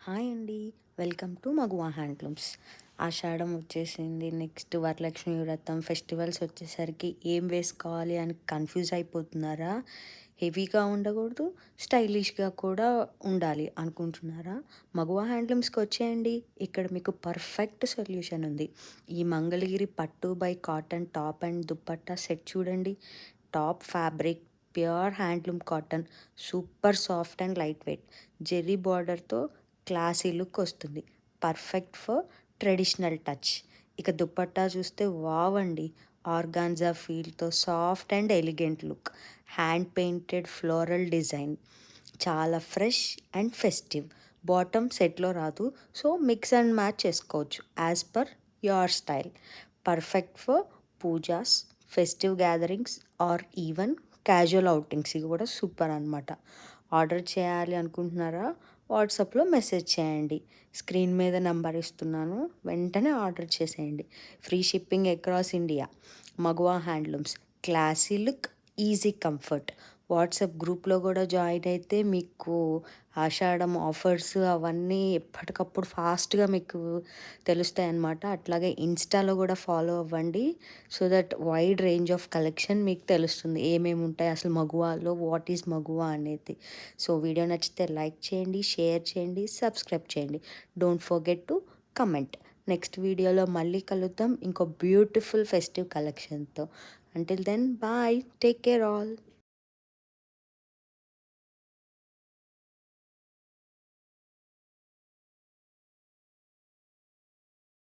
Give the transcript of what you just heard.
Hi అండి. Welcome to మగువా handlooms. ఆషాఢం వచ్చేసింది. నెక్స్ట్ వరలక్ష్మి వ్రతం ఫెస్టివల్స్ వచ్చేసరికి ఏం వేసుకోవాలి అని కన్ఫ్యూజ్ అయిపోతున్నారా? హెవీగా ఉండకూడదు, స్టైలిష్గా కూడా ఉండాలి అనుకుంటున్నారా? మగువా హ్యాండ్లూమ్స్కి వచ్చేయండి. ఇక్కడ మీకు పర్ఫెక్ట్ సొల్యూషన్ ఉంది. ఈ మంగళగిరి పట్టు by cotton top and dupatta set చూడండి. Top fabric pure handloom cotton, super soft and light weight, zari బార్డర్తో క్లాసీ లుక్ వస్తుంది. Perfect for traditional touch. ఇక దుపట్టా చూస్తే వావ్ అండి. ఆర్గాన్జా ఫీల్తో soft and elegant look, hand painted floral design, చాలా fresh and festive. Bottom సెట్లో రాదు, సో మిక్స్ అండ్ మ్యాచ్ చేసుకోవచ్చు as per your style. Perfect for pujas, festive gatherings or even casual outings. ఇది కూడా సూపర్ అనమాట. Order చేయాలి అనుకుంటున్నారా? వాట్సాప్లో మెసేజ్ చేయండి. స్క్రీన్ మీద నెంబర్ ఇస్తున్నాను, వెంటనే ఆర్డర్ చేసేయండి. Free shipping across India. Maguva handlooms, classy look, easy comfort. WhatsApp గ్రూప్లో కూడా జాయిన్ అయితే మీకు ఆషాఢం ఆఫర్స్ అవన్నీ ఎప్పటికప్పుడు ఫాస్ట్గా మీకు తెలుస్తాయి అన్నమాట. అట్లాగే ఇన్స్టాలో కూడా ఫాలో అవ్వండి. So that wide range of collection మీకు తెలుస్తుంది, ఏమేమి ఉంటాయి అసలు మగువాలో, వాట్ ఈజ్ మగువా అనేది. సో వీడియో నచ్చితే లైక్ చేయండి, షేర్ చేయండి, సబ్స్క్రైబ్ చేయండి. Don't forget to comment. Next వీడియోలో మళ్ళీ కలుద్దాం ఇంకో బ్యూటిఫుల్ ఫెస్టివ్ కలెక్షన్తో. Until then bye, take care all.